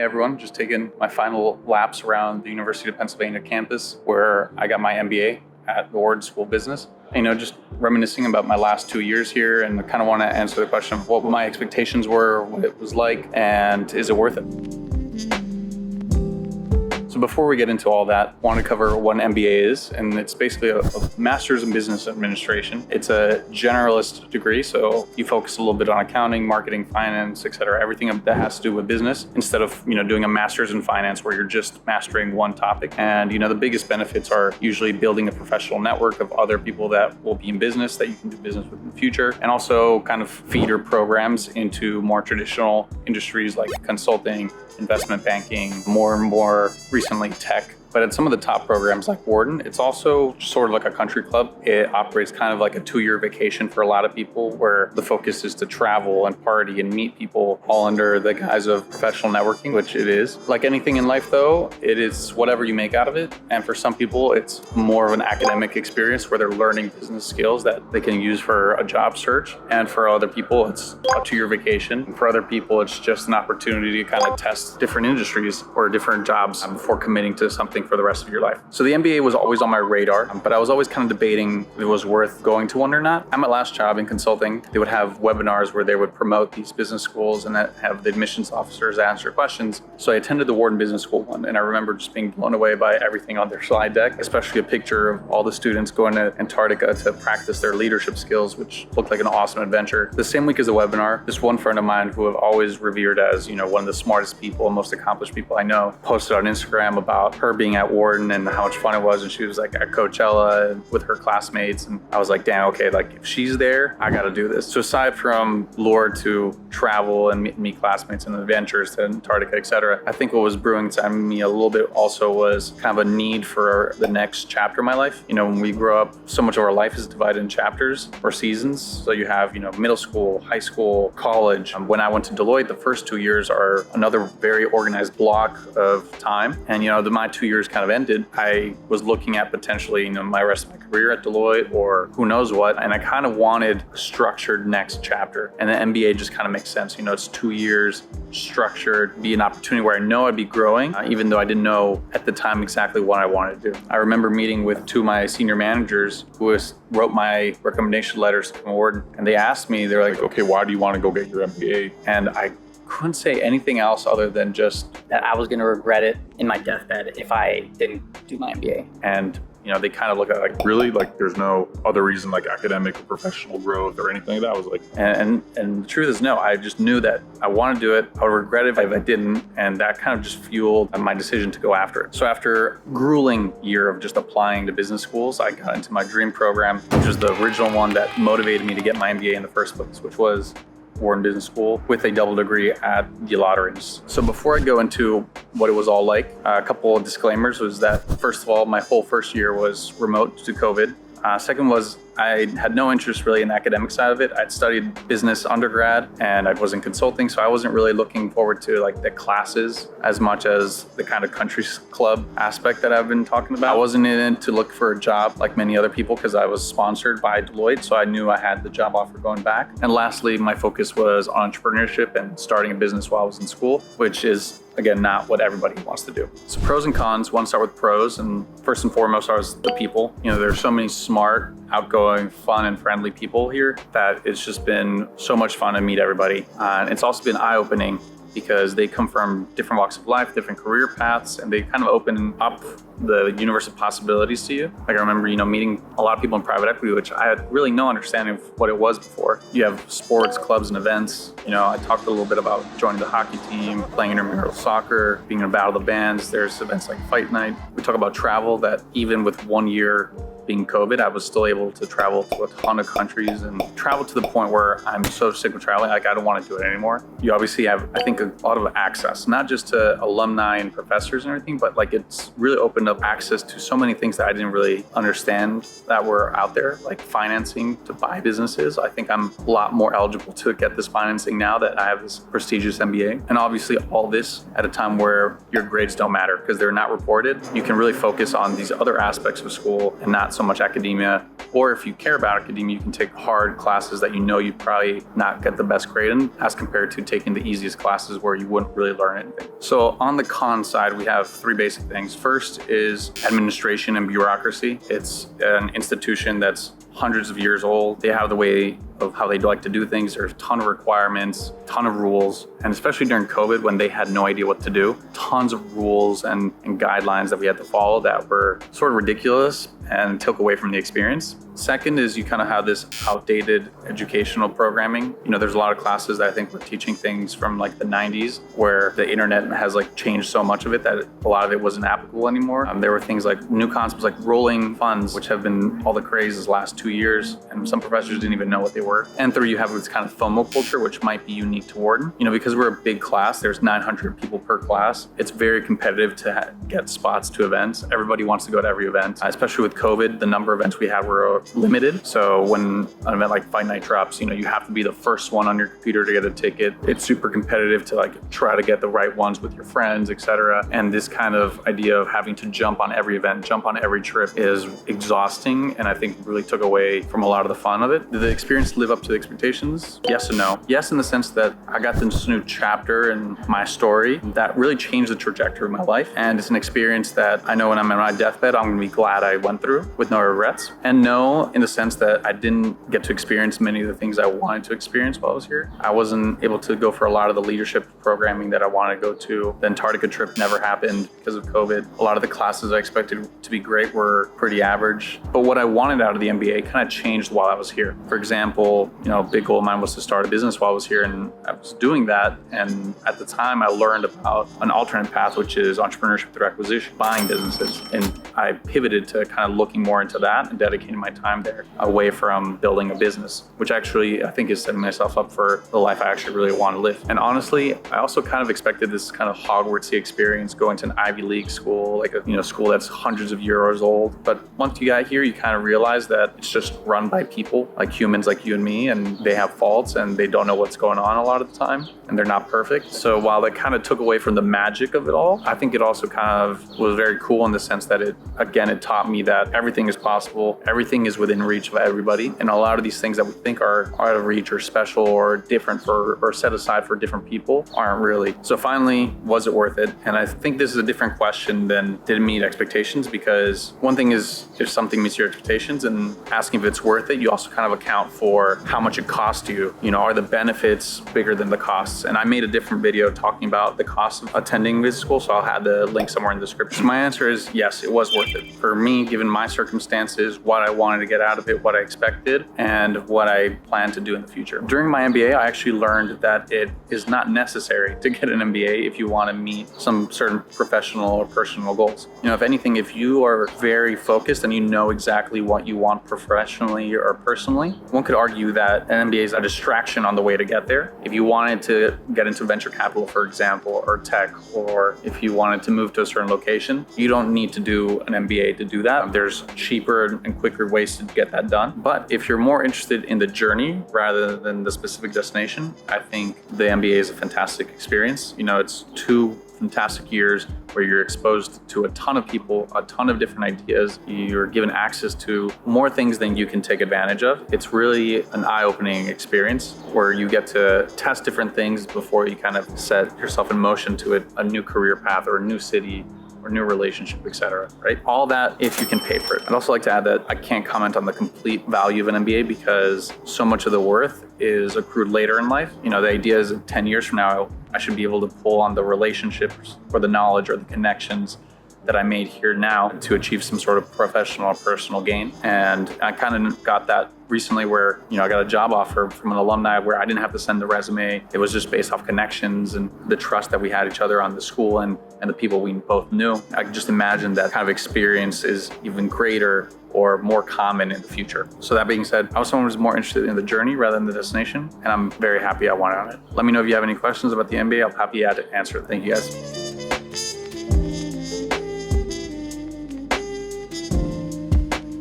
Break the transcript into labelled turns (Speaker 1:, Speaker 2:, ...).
Speaker 1: Hey everyone, just taking my final laps around the University of Pennsylvania campus where I got my MBA at the Wharton School of Business. Just reminiscing about my last 2 years here, and I kind of want to answer the question of what my expectations were, what it was like, and is it worth it? So before we get into all that, I want to cover what an MBA is, and it's basically a Master's in Business Administration. It's a generalist degree, so you focus a little bit on accounting, marketing, finance, etc., everything that has to do with business, instead of doing a Master's in Finance where you're just mastering one topic. And the biggest benefits are usually building a professional network of other people that will be in business that you can do business with in the future, and also kind of feeder programs into more traditional industries like consulting, investment banking, more and more recently tech. But at some of the top programs like Wharton, it's also sort of like a country club. It operates kind of like a 2-year vacation for a lot of people, where the focus is to travel and party and meet people, all under the guise of professional networking, which it is. Like anything in life though, it is whatever you make out of it. And for some people, it's more of an academic experience where they're learning business skills that they can use for a job search. And for other people, it's a 2-year vacation. And for other people, it's just an opportunity to kind of test different industries or different jobs before committing to something for the rest of your life. So the MBA was always on my radar, but I was always kind of debating if it was worth going to one or not. At my last job in consulting, they would have webinars where they would promote these business schools and have the admissions officers answer questions. So I attended the Wharton Business School one, and I remember just being blown away by everything on their slide deck, especially a picture of all the students going to Antarctica to practice their leadership skills, which looked like an awesome adventure. The same week as the webinar, this one friend of mine who I've always revered as, one of the smartest people, most accomplished people I know, posted on Instagram about her being at Wharton and how much fun it was. And she was like at Coachella with her classmates. And I was like, damn, okay, like if she's there, I got to do this. So aside from lure to travel and meet classmates and adventures to Antarctica, etc., I think what was brewing inside me a little bit also was kind of a need for the next chapter of my life. When we grow up, so much of our life is divided in chapters or seasons. So you have, middle school, high school, college. When I went to Deloitte, the first 2 years are another very organized block of time. And, my 2 years kind of ended. I was looking at potentially, my rest of my career at Deloitte or who knows what. And I kind of wanted a structured next chapter. And the MBA just kind of makes sense. It's 2 years structured, be an opportunity where I know I'd be growing, even though I didn't know at the time exactly what I wanted to do. I remember meeting with 2 of my senior managers who wrote my recommendation letters to Wharton. And they asked me, they're like, okay, why do you want to go get your MBA? And I couldn't say anything else other than just
Speaker 2: that I was going to regret it in my deathbed if I didn't do my MBA.
Speaker 1: And they kind of look at it like, really? Like there's no other reason like academic or professional growth or anything like that? I was like, and the truth is no, I just knew that I want to do it. I would regret it if I didn't. And that kind of just fueled my decision to go after it. So after a grueling year of just applying to business schools, I got into my dream program, which was the original one that motivated me to get my MBA in the first place, which was Wharton Business School with a double degree at the Lauder MA. So before I go into what it was all like, a couple of disclaimers was that, first of all, my whole first year was remote due to COVID. Second was I had no interest really in the academic side of it. I'd studied business undergrad and I was in consulting, so I wasn't really looking forward to like the classes as much as the kind of country club aspect that I've been talking about. I wasn't in it to look for a job like many other people because I was sponsored by Deloitte, so I knew I had the job offer going back. And lastly, my focus was on entrepreneurship and starting a business while I was in school, which is again, not what everybody wants to do. So pros and cons, want to start with pros. And first and foremost are the people. There's so many smart, outgoing, fun, and friendly people here that it's just been so much fun to meet everybody. And it's also been eye-opening because they come from different walks of life, different career paths, and they kind of open up the universe of possibilities to you. Like I remember, meeting a lot of people in private equity, which I had really no understanding of what it was before. You have sports, clubs, and events. I talked a little bit about joining the hockey team, playing intramural soccer, being in a battle of the bands. There's events like Fight Night. We talk about travel that even with 1 year being COVID, I was still able to travel to a ton of countries and travel to the point where I'm so sick of traveling, like I don't want to do it anymore. You obviously have, I think, a lot of access, not just to alumni and professors and everything, but like it's really opened up access to so many things that I didn't really understand that were out there, like financing to buy businesses. I think I'm a lot more eligible to get this financing now that I have this prestigious MBA. And obviously all this at a time where your grades don't matter because they're not reported. You can really focus on these other aspects of school and not not so much academia. Or if you care about academia, you can take hard classes that you know you probably not get the best grade in, as compared to taking the easiest classes where you wouldn't really learn anything. So on the con side, we have three basic things. First is administration and bureaucracy. It's an institution that's hundreds of years old. They have the way of how they'd like to do things. There's a ton of requirements, ton of rules, and especially during COVID when they had no idea what to do, tons of rules and guidelines that we had to follow that were sort of ridiculous and took away from the experience. Second is you kind of have this outdated educational programming. There's a lot of classes that I think we're teaching things from like the 90s where the internet has like changed so much of it that a lot of it wasn't applicable anymore. There were things like new concepts like rolling funds, which have been all the craze this last 2 years, and some professors didn't even know what they were. And three, you have this kind of FOMO culture, which might be unique to Wharton. Because we're a big class, there's 900 people per class. It's very competitive to get spots to events. Everybody wants to go to every event, especially with COVID. The number of events we had were limited. So when an event like Fight Night drops, you have to be the first one on your computer to get a ticket. It's super competitive to like try to get the right ones with your friends, etc. And this kind of idea of having to jump on every event, jump on every trip is exhausting, and I think really took away from a lot of the fun of it. Did the experience live up to the expectations? Yes and no. Yes, in the sense that I got this new chapter in my story that really changed the trajectory of my life. And it's an experience that I know when I'm on my deathbed, I'm gonna be glad I went through with no regrets. And no, in the sense that I didn't get to experience many of the things I wanted to experience while I was here. I wasn't able to go for a lot of the leadership programming that I wanted to go to. The Antarctica trip never happened because of COVID. A lot of the classes I expected to be great were pretty average. But what I wanted out of the MBA kind of changed while I was here. For example, a big goal of mine was to start a business while I was here, and I was doing that. And at the time I learned about an alternate path, which is entrepreneurship through acquisition, buying businesses. And I pivoted to kind of looking more into that and dedicating my time there away from building a business, which actually I think is setting myself up for the life I actually really want to live. And honestly, I also kind of expected this kind of Hogwartsy experience, going to an Ivy League school, like a school that's hundreds of years old. But once you got here, you kind of realize that it's just run by people, like humans like you and me, and they have faults and they don't know what's going on a lot of the time, and they're not perfect. So while that kind of took away from the magic of it all, I think it also kind of was very cool in the sense that it taught me that everything is possible, everything is within reach of everybody, and a lot of these things that we think are out of reach or special or different or set aside for different people aren't really. So finally, was it worth it? And I think this is a different question than did it meet expectations, because one thing is if something meets your expectations, and asking if it's worth it, you also kind of account for how much it costs you. Are the benefits bigger than the costs? And I made a different video talking about the cost of attending business school, so I'll have the link somewhere in the description. My answer is yes, it was worth it. For me, given my circumstances, what I wanted to get out of it, what I expected, and what I plan to do in the future. During my MBA, I actually learned that it is not necessary to get an MBA if you want to meet some certain professional or personal goals. If anything, if you are very focused and you know exactly what you want professionally or personally, one could argue that an MBA is a distraction on the way to get there. If you wanted to get into venture capital, for example, or tech, or if you wanted to move to a certain location, you don't need to do an MBA to do that. There's cheaper and quicker ways to get that done. But if you're more interested in the journey rather than the specific destination, I think the MBA is a fantastic experience. It's 2 fantastic years where you're exposed to a ton of people, a ton of different ideas. You're given access to more things than you can take advantage of. It's really an eye-opening experience where you get to test different things before you kind of set yourself in motion to a new career path or a new city or new relationship, etc. Right? All that if you can pay for it. I'd also like to add that I can't comment on the complete value of an MBA because so much of the worth is accrued later in life. The idea is that 10 years from now, I should be able to pull on the relationships or the knowledge or the connections that I made here now to achieve some sort of professional or personal gain. And I kind of got that recently where, I got a job offer from an alumni where I didn't have to send the resume. It was just based off connections and the trust that we had each other on the school and the people we both knew. I could just imagine that kind of experience is even greater or more common in the future. So that being said, I was someone who's more interested in the journey rather than the destination, and I'm very happy I went on it. Let me know if you have any questions about the MBA. I'll be happy to answer. Thank you guys.